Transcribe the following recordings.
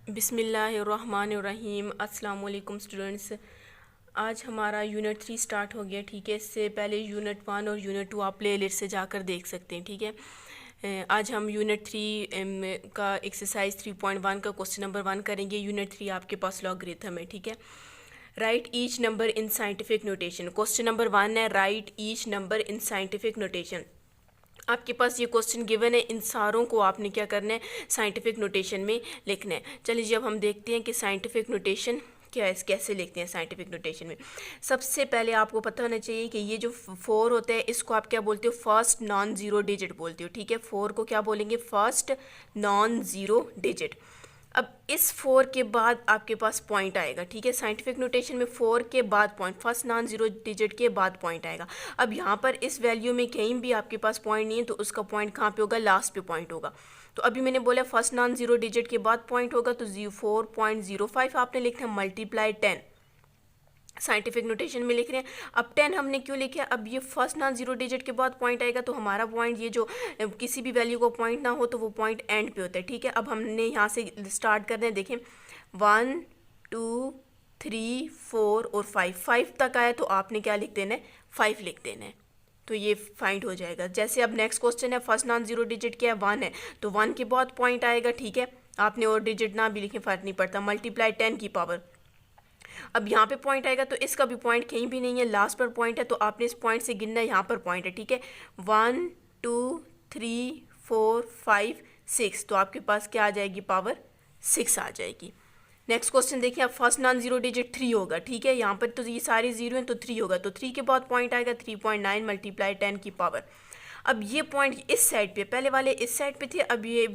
बिस्मिल्लाहिर्रहमानिर्रहीम। अस्सलाम वालेकुम स्टूडेंट्स। आज हमारा यूनिट 3 स्टार्ट हो गया। ठीक है, इससे पहले यूनिट 1 और यूनिट 2 आप प्ले लिस्ट से जाकर देख सकते हैं। ठीक है, आज हम यूनिट 3 का एक्सरसाइज 3.1 का क्वेश्चन नंबर 1 करेंगे। यूनिट 3 आपके पास लॉगरिथम है। ठीक है, right each number in scientific notation. Question number 1 है right each number in scientific notation. आपके पास ये क्वेश्चन गिवन है, इन सारों को आपने क्या करना है, साइंटिफिक नोटेशन में लिखना है। चलिए जी अब हम देखते हैं कि साइंटिफिक नोटेशन क्या है, कैसे लिखते हैं साइंटिफिक नोटेशन में। सबसे पहले आपको पता होना चाहिए कि ये जो 4 होता है इसको आप क्या बोलते हो, फर्स्ट नॉन ज़ीरो डिजिट बोलते हो। ठीक है, 4 को क्या बोलेंगे, फर्स्ट नॉन ज़ीरो डिजिट। अब इस 4 के बाद आपके पास पॉइंट आएगा। ठीक है, साइंटिफिक नोटेशन में 4 के बाद point, first non zero digit के बाद पॉइंट आएगा। अब यहाँ पर इस वैल्यू में कहीं भी आपके पास पॉइंट नहीं है तो उसका पॉइंट कहाँ पे होगा, लास्ट पे पॉइंट होगा। तो अभी मैंने बोला फर्स्ट नॉन ज़ीरो डिजिट के बाद पॉइंट होगा तो 4.05 आपने लिखना है मल्टीप्लाई 10। साइंटिफिक नोटेशन में लिख रहे हैं। अब 10 हमने क्यों लिखा है, अब ये फर्स्ट नॉन जीरो डिजिट के बाद पॉइंट आएगा तो हमारा पॉइंट, ये जो किसी भी वैल्यू को पॉइंट ना हो तो वो पॉइंट एंड पे होता है। ठीक है, अब हमने यहाँ से स्टार्ट कर रहे हैं। देखें 1 2 3 4 और 5 तक आया तो आपने क्या लिख देना है, 5 लिख देना है, तो ये फाइंड हो जाएगा। जैसे अब नेक्स्ट क्वेश्चन है, फर्स्ट नॉन जीरो डिजिट क्या है, 1 है, तो 1 के बाद पॉइंट आएगा। ठीक है, आपने और डिजिट ना भी लिखें फ़र्क नहीं पड़ता, मल्टीप्लाई 10 की पावर। अब यहाँ पे पॉइंट आएगा तो इसका भी पॉइंट कहीं भी नहीं है, लास्ट पर पॉइंट है, तो आपने इस पॉइंट से गिनना है, यहाँ पर पॉइंट है। ठीक है, 1 2 3 4 5 6, तो आपके पास क्या आ जाएगी, पावर 6 आ जाएगी। नेक्स्ट क्वेश्चन देखिए, अब फर्स्ट नॉन जीरो डिजिट 3 होगा। ठीक है, यहाँ पर तो ये सारे जीरो हैं तो 3 होगा, तो 3 के बाद पॉइंट आएगा 3.9 मल्टीप्लाई 10 की पावर। अब ये पॉइंट इस साइड पे, पहले वाले इस साइड पे थे, अब ये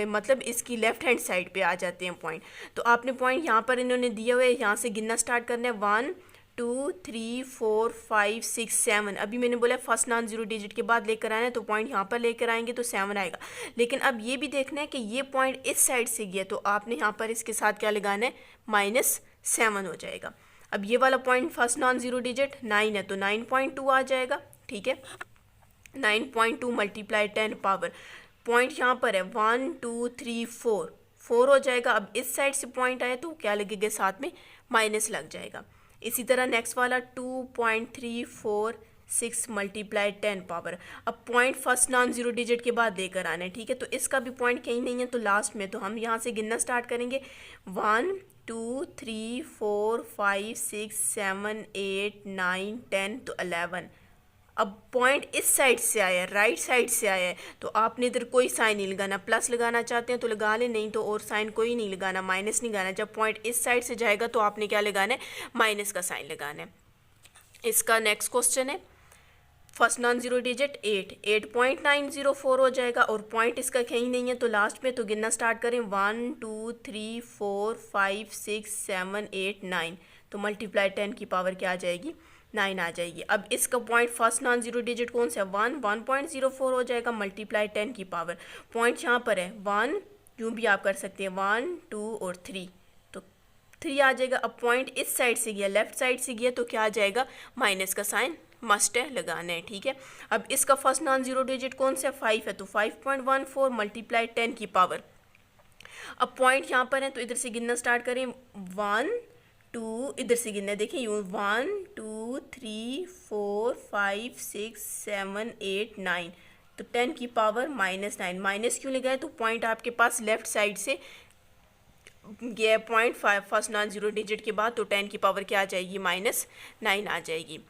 मतलब इसकी लेफ्ट हैंड साइड पे आ जाते हैं पॉइंट। तो आपने पॉइंट यहाँ पर इन्होंने दिया हुआ है, यहाँ से गिनना स्टार्ट करना है, 1 2 3 4 5 6 7। अभी मैंने बोला फर्स्ट नॉन जीरो डिजिट के बाद लेकर आना है तो पॉइंट यहाँ पर लेकर आएंगे तो 7 आएगा। लेकिन अब ये भी देखना है कि ये पॉइंट इस साइड से गया तो आपने यहाँ पर इसके साथ क्या लगाना है, -7 हो जाएगा। अब ये वाला point first non zero digit 9 है तो 9.2 आ जाएगा। ठीक है, 9.2 मल्टीप्लाई 10 पावर, पॉइंट यहाँ पर है 1 2 3 4 हो जाएगा। अब इस साइड से पॉइंट आया तो क्या लगेगा, साथ में माइनस लग जाएगा। इसी तरह नेक्स्ट वाला 2.346 मल्टीप्लाई 10 पावर। अब point first non zero digit के बाद लेकर आना है। ठीक है, तो इसका भी पॉइंट कहीं नहीं है तो लास्ट में, तो हम यहाँ से गिनना स्टार्ट करेंगे, 1 2 3 4 5 6 7 8 9 10 तो 11। अब पॉइंट इस साइड से आया है, राइट साइड से आया है, तो आपने इधर कोई साइन नहीं लगाना, प्लस लगाना चाहते हैं तो लगा लें, नहीं तो और साइन कोई नहीं लगाना, माइनस नहीं लगाना। जब पॉइंट इस साइड से जाएगा तो आपने क्या लगाना है, माइनस का साइन लगाना है। इसका नेक्स्ट क्वेश्चन है, फर्स्ट नॉन जीरो डिजिट 8.904 हो जाएगा और पॉइंट इसका कहीं नहीं है तो लास्ट में, तो गिनना स्टार्ट करें, 1 2 3 4 5 6 7 8 9, तो मल्टीप्लाई 10 की पावर क्या आ जाएगी, 9 आ जाएगी। अब इसका point first non zero digit कौन सा है, 1.04 हो जाएगा मल्टीप्लाई 10 की पावर। पॉइंट यहाँ पर है 1, यूँ भी आप कर सकते हैं 1 2 और 3, तो 3 आ जाएगा। अब पॉइंट इस साइड से गया, लेफ्ट साइड से गया तो क्या आ जाएगा, माइनस का साइन मस्ट है लगाना है। ठीक है, अब इसका फर्स्ट नॉन जीरो डिजिट कौन सा है, 5 है, तो 5.14 मल्टीप्लाई 10 की पावर। अब पॉइंट यहाँ पर है तो इधर से गिनना स्टार्ट करें, 1 2, इधर से गिनना है, देखिए यूँ 1 2 3 4 5 6 7 8 9, तो 10 की पावर -9। माइनस क्यों लगाए, तो पॉइंट आपके पास लेफ्ट साइड से गया point first non zero digit के बाद, तो 10 की पावर क्या आ जाएगी, -9 आ जाएगी।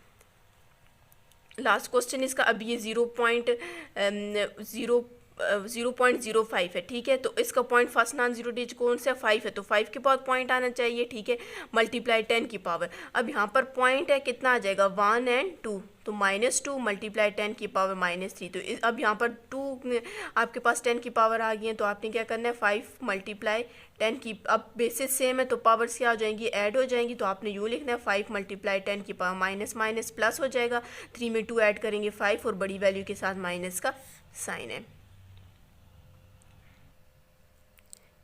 लास्ट क्वेश्चन इसका, अब ये 0.05 है। ठीक है, तो इसका point first non zero digit कौन सा है, 5 है, तो 5 के बाद पॉइंट आना चाहिए। ठीक है, मल्टीप्लाई 10 की पावर। अब यहाँ पर पॉइंट है, कितना आ जाएगा, 1 और 2, तो -2 मल्टीप्लाई 10 की पावर -3, तो अब यहाँ पर 2 आपके पास 10 की पावर आ गई है तो आपने क्या करना है, 5 मल्टीप्लाई 10 की, अब बेसिस सेम है तो पावर्स क्या हो जाएंगी, ऐड हो जाएंगी, तो आपने यूँ लिखना है 5 मल्टीप्लाई 10 की पावर, माइनस माइनस प्लस हो जाएगा, 3 में 2 ऐड करेंगे 5 और बड़ी वैल्यू के साथ माइनस का साइन है।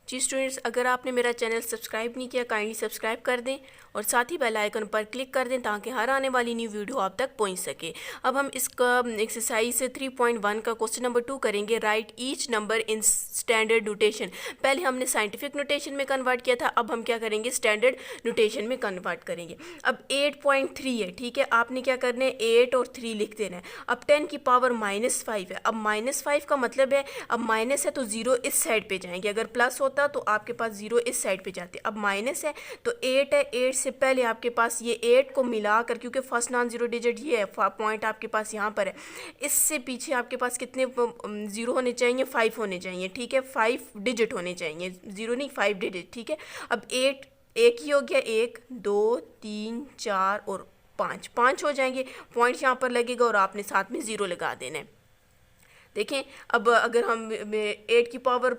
जी स्टूडेंट्स, अगर आपने मेरा चैनल सब्सक्राइब नहीं किया काइंडली सब्सक्राइब कर दें और साथ ही बेल आइकन पर क्लिक कर दें ताकि हर आने वाली न्यू वीडियो आप तक पहुंच सके। अब हम इसका एक्सरसाइज 3.1 का क्वेश्चन नंबर 2 करेंगे। Right each number in standard notation. पहले हमने साइंटिफिक नोटेशन में कन्वर्ट किया था, अब हम क्या करेंगे, स्टैंडर्ड नोटेशन में कन्वर्ट करेंगे। अब 8.3 है, ठीक है, आपने क्या करना है 8 और 3 लिख देना है। अब 10 की पावर -5 है। अब -5 का मतलब है, अब माइनस है तो 0 इस साइड पे जाएंगे, अगर प्लस होता तो आपके पास 0 इस साइड पे जाते। अब माइनस है तो 8 है, 8 से पहले आपके पास ये 8 को मिलाकर, क्योंकि फर्स्ट नॉन जीरो डिजिट ये है, पॉइंट आपके पास यहाँ पर है, इससे पीछे आपके पास कितने 0 होने चाहिए, 5 होने चाहिए, ठीक है, 5 डिजिट होने चाहिए, 0 नहीं 5 डिजिट, ठीक है। अब 8 एक ही हो गया, 1 2 3 4 और 5 हो जाएंगे, पॉइंट यहाँ पर लगेगा और आपने साथ में 0 लगा देना है। देखें, अब अगर हम 8 की पावर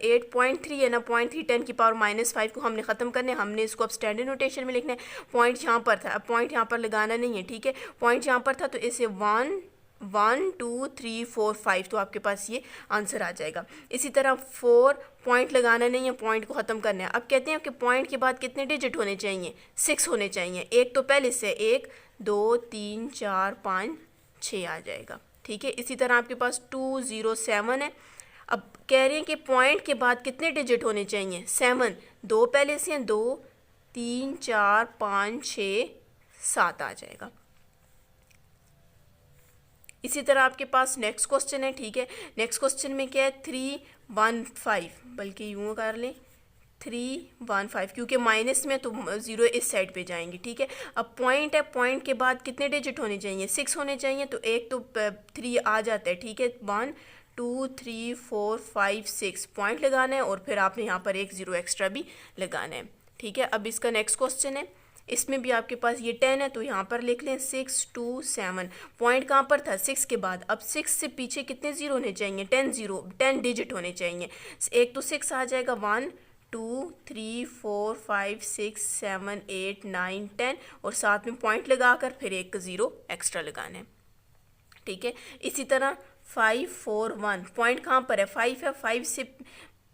8.3 है ना, 0.3 10 की पावर -5 को हमने ख़त्म करना है, हमने इसको अब स्टैंडर्ड नोटेशन में लिखना है। पॉइंट यहाँ पर था, अब पॉइंट यहाँ पर लगाना नहीं है, ठीक है, पॉइंट यहाँ पर था तो इसे 1 1 2 3 4 5 तो आपके पास ये आंसर आ जाएगा। इसी तरह 4 पॉइंट लगाना नहीं है, पॉइंट को ख़त्म करना है। अब कहते हैं कि पॉइंट के बाद कितने डिजिट होने चाहिए, 6 होने चाहिए। एक तो पहले से 1 2 3 4 5 6 आ जाएगा, ठीक है। इसी तरह आपके पास 207 है। अब कह रहे हैं कि पॉइंट के बाद कितने डिजिट होने चाहिए, 7, 2 पहले से हैं, 2 3 4 5 6 7 आ जाएगा। इसी तरह आपके पास नेक्स्ट क्वेश्चन है, ठीक है। नेक्स्ट क्वेश्चन में क्या है, 315, बल्कि यूँ कर लें 315, क्योंकि माइनस में तो 0 इस साइड पे जाएंगे, ठीक है। अब पॉइंट है, पॉइंट के बाद कितने डिजिट होने चाहिए, 6 होने चाहिए, तो एक तो 3 आ जाता है, ठीक है। 1 2 3 4 5 6 पॉइंट लगाना है और फिर आपने यहाँ पर एक 0 एक्स्ट्रा भी लगाना है, ठीक है। अब इसका नेक्स्ट क्वेश्चन है, इसमें भी आपके पास ये 10 है तो यहाँ पर लिख लें 6 2 7। पॉइंट कहाँ पर था, 6 के बाद। अब 6 से पीछे कितने 0 होने चाहिए, 10 डिजिट होने चाहिए। एक तो 6 आ जाएगा, 1 2 3 4 5 6 7 8 9 10 और साथ में पॉइंट लगाकर फिर एक 0 एक्स्ट्रा लगाना है, ठीक है। इसी तरह 5 4 1 पॉइंट कहाँ पर है, 5 है, 5 से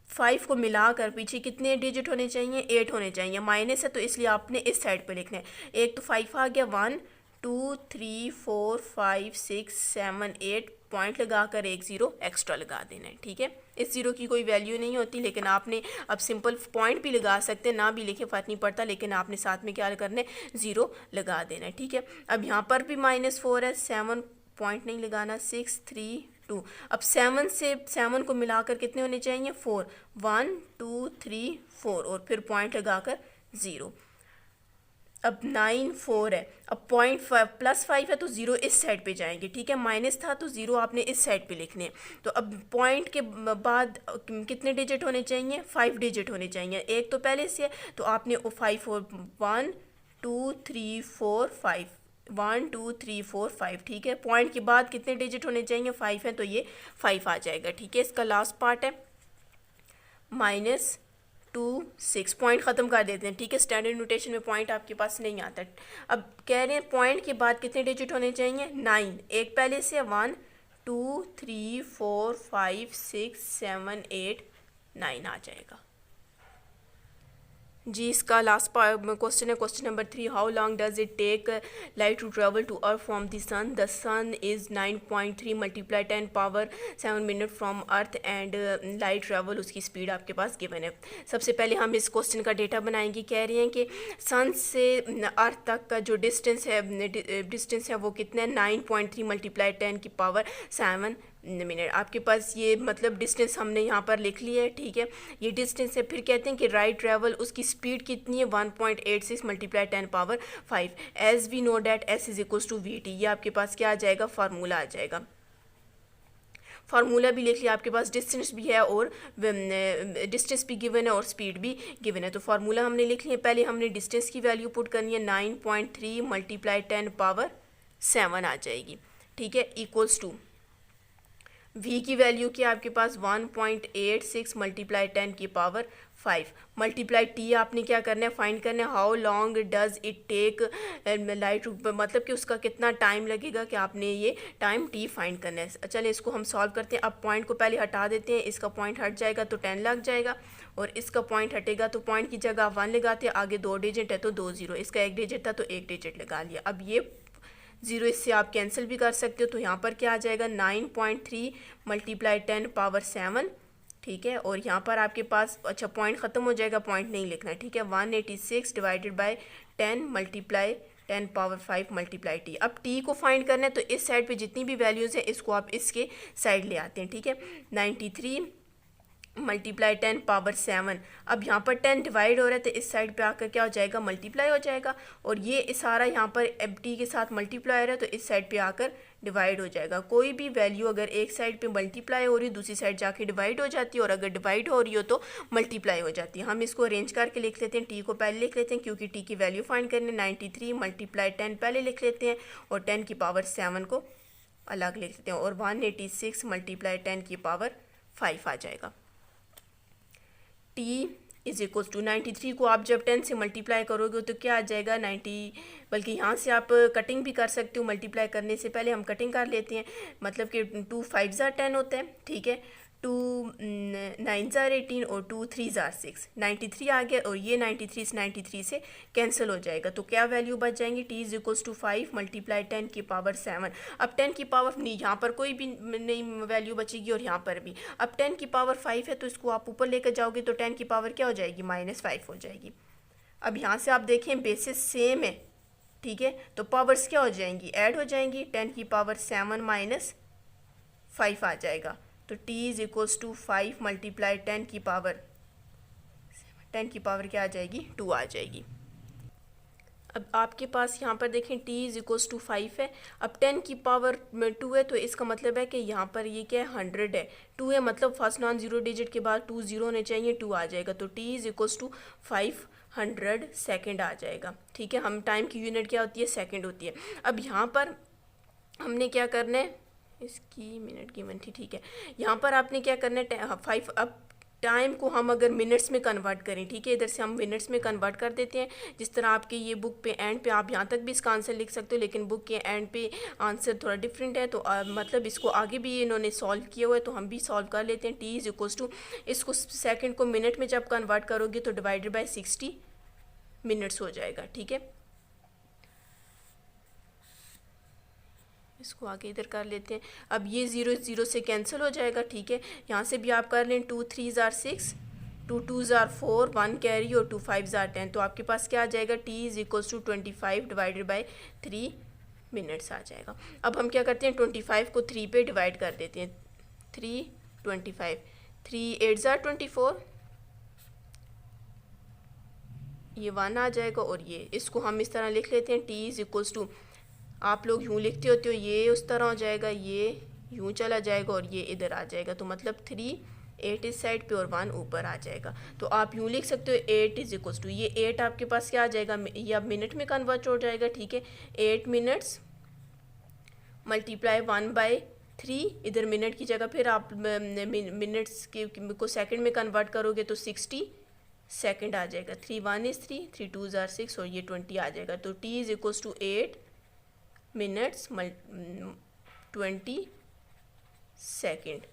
5 को मिलाकर पीछे कितने डिजिट होने चाहिए, 8 होने चाहिए। माइनस है तो इसलिए आपने इस साइड पे लिखना है। एक तो 5 आ गया, 1 2 3 4 5 6 7 8 पॉइंट लगाकर एक 0 एक्स्ट्रा लगा देना है, ठीक है। इस 0 की कोई वैल्यू नहीं होती, लेकिन आपने अब सिंपल पॉइंट भी लगा सकते हैं, ना भी लिखे फ़र्क नहीं पड़ता, लेकिन आपने साथ में क्या करना है, 0 लगा देना है, ठीक है। अब यहाँ पर भी -4 है, 7 पॉइंट नहीं लगाना, 6 3 2। अब 7 से 7 को मिलाकर कितने होने चाहिए, 4, 1 2 3 4 और फिर पॉइंट लगाकर 0। अब 9 4 है, अब पॉइंट +5 है तो 0 इस साइड पे जाएंगे, ठीक है। माइनस था तो 0 आपने इस साइड पे लिखने हैं। तो अब पॉइंट के बाद कितने डिजिट होने चाहिए, 5 डिजिट होने चाहिए। एक तो पहले से है तो आपने 5 और 1 2 3 4 5 1 2 3 4 5, ठीक है। पॉइंट के बाद कितने डिजिट होने चाहिए, 5 है तो ये 5 आ जाएगा, ठीक है। इसका लास्ट पार्ट है -2 6 पॉइंट ख़त्म कर देते हैं, ठीक है। स्टैंडर्ड नोटेशन में पॉइंट आपके पास नहीं आता। अब कह रहे हैं पॉइंट के बाद कितने डिजिट होने चाहिए, 9, एक पहले से 1 2 3 4 5 6 7 8 9 आ जाएगा। जी इसका लास्ट क्वेश्चन है, question number 3, how long does it take light to travel to earth from the sun is 9.3 × 10⁻7 minute from earth and light travel, उसकी स्पीड आपके पास गिवन है। सबसे पहले हम इस क्वेश्चन का डेटा बनाएंगे। कह रहे हैं कि सन से अर्थ तक का जो डिस्टेंस है वो कितना है, 9.3 × 10⁻7 मिनट। आपके पास ये मतलब डिस्टेंस हमने यहाँ पर लिख लिया है, ठीक है। ये डिस्टेंस है। फिर कहते हैं कि राइट ट्रैवल, उसकी स्पीड कितनी है, 1.86 × 10⁻5। As we know that s = vt, ये आपके पास क्या आ जाएगा, फार्मूला आ जाएगा। फार्मूला भी लिख लिया, आपके पास डिस्टेंस भी है और डिस्टेंस भी गिवन है और स्पीड भी गिवन है। तो फार्मूला हमने लिख लिया। पहले हमने डिस्टेंस की वैल्यू पुट करनी है, 9.3 × 10⁻7 आ जाएगी, ठीक है, इक्वल्स टू v की वैल्यू की आपके पास 1.86 × 10⁻5 मल्टीप्लाई t आपने क्या करना है, फाइंड करना है। How long does it take light, मतलब कि उसका कितना टाइम लगेगा, कि आपने ये टाइम t फाइंड करना है। चलिए इसको हम सॉल्व करते हैं। अब पॉइंट को पहले हटा देते हैं, इसका पॉइंट हट जाएगा तो 10 लग जाएगा और इसका पॉइंट हटेगा तो पॉइंट की जगह 1 लगाते हैं, आगे 2 डिजिट है तो 2 0, इसका 1 डिजिट था तो 1 डिजिट लगा लिया। अब ये 0 इससे आप कैंसिल भी कर सकते हो, तो यहाँ पर क्या आ जाएगा 9.3 मल्टीप्लाई 10 पावर 7, ठीक है। और यहाँ पर आपके पास अच्छा पॉइंट ख़त्म हो जाएगा, पॉइंट नहीं लिखना, ठीक है। 186 divided by 10 multiply 10 power 5 multiply T. अब टी को फाइंड करना है तो इस साइड पे जितनी भी वैल्यूज़ हैं इसको आप इसके साइड ले आते हैं, ठीक है। 93 मल्टीप्लाई 10 पावर 7। अब यहाँ पर 10 डिवाइड हो रहा है तो इस साइड पे आकर क्या हो जाएगा मल्टीप्लाई हो जाएगा, और ये सारा यहाँ पर टी के साथ मल्टीप्लाई हो रहा है तो इस साइड पे आकर डिवाइड हो जाएगा। कोई भी वैल्यू अगर एक साइड पे मल्टीप्लाई हो रही है दूसरी साइड जाके डिवाइड हो जाती है, और अगर डिवाइड हो रही हो तो मल्टीप्लाई हो जाती है। हम इसको अरेंज करके लिख लेते हैं, टी को पहले लिख लेते हैं क्योंकि टी की वैल्यू फाइंड करनी। 93 मल्टीप्लाई 10 पहले लिख लेते हैं और 10 की पावर 7 को अलग लिख लेते हैं, और 186 मल्टीप्लाई 10 की पावर 5 आ जाएगा। t इज इक्वल टू 93 को आप जब 10 से मल्टीप्लाई करोगे तो क्या आ जाएगा 90, बल्कि यहाँ से आप कटिंग भी कर सकते हो। मल्टीप्लाई करने से पहले हम कटिंग कर लेते हैं, मतलब कि 2 5 ज़ार 10 होता है, ठीक है। 2 9 ज़ार 18 और 2 3 ज़ार 6, 93 आ गया, और ये 93 इस 93 से कैंसिल हो जाएगा। तो क्या वैल्यू बच जाएंगी t is equal to 5 multiply 10 की पावर 7। अब 10 की पावर नहीं, यहाँ पर कोई भी नहीं वैल्यू बचेगी और यहाँ पर भी। अब 10 की पावर 5 है तो इसको आप ऊपर लेकर जाओगे तो 10 की पावर क्या हो जाएगी -5 हो जाएगी। अब यहाँ से आप देखें बेसिस सेम है, ठीक है, तो पावर्स क्या हो जाएंगी ऐड हो जाएंगी। 10 की पावर 7 -5 आ जाएगा, तो t is equals to 5 multiply 10 की पावर क्या आ जाएगी 2 आ जाएगी। अब आपके पास यहाँ पर देखें t इज इक्वल्स टू 5 है। अब 10 की पावर 2 है तो इसका मतलब है कि यहाँ पर ये क्या है 100 है। 2 है मतलब फर्स्ट नॉन ज़ीरो डिजिट के बाद 2 0 होने चाहिए, 2 आ जाएगा, तो t is equals to 500 second आ जाएगा, ठीक है। हम टाइम की यूनिट क्या होती है सेकेंड होती है। अब यहाँ पर हमने क्या करना है, इसकी मिनट की बनती, ठीक है। यहाँ पर आपने क्या करना है 5, अब टाइम को हम अगर मिनट्स में कन्वर्ट करें, ठीक है, इधर से हम मिनट्स में कन्वर्ट कर देते हैं। जिस तरह आपके ये बुक पे एंड पे आप यहाँ तक भी इसका आंसर लिख सकते हो, लेकिन बुक के एंड पे आंसर थोड़ा डिफरेंट है, तो मतलब इसको आगे भी इन्होंने सॉल्व किया हुआ है तो हम भी सॉल्व कर लेते हैं। टी इज इक्वल्स टू, इसको सेकेंड को मिनट में जब कन्वर्ट करोगे तो डिवाइडेड बाई 60 मिनट्स हो जाएगा, ठीक है। इसको आगे इधर कर लेते हैं। अब ये 0 0 से कैंसिल हो जाएगा, ठीक है। यहाँ से भी आप कर लें 2 3 ज़ार 6, 2 2 ज़ार 4, 1 कैरी और 2 5 ज़ार 10, तो आपके पास क्या आ जाएगा t is equals to 25 divided by 3 minutes आ जाएगा। अब हम क्या करते हैं 25 को 3 पे डिवाइड कर देते हैं, 3 25, 3 8 ज़ार 24, ये 1 आ जाएगा, और ये इसको हम इस तरह लिख लेते हैं t इज इक्वल्स टू, आप लोग यूँ लिखते होते हो, ये उस तरह हो जाएगा, ये यूँ चला जाएगा और ये इधर आ जाएगा, तो मतलब 3 8 इस साइड पे और 1 ऊपर आ जाएगा। तो आप यूँ लिख सकते हो 8 इज इक्वल्स टू, ये 8 आपके पास क्या आ जाएगा, ये अब मिनट में कन्वर्ट हो जाएगा, ठीक है। 8 मिनट्स मल्टीप्लाई 1/3, इधर मिनट की जगह फिर आप मिनट्स को सेकंड में कन्वर्ट करोगे तो 60 सेकंड आ जाएगा। 3 1 इज़ 3, 3 2 ज़ार 6 और ये 20 आ जाएगा। तो t is equals to 8 minutes 20 second.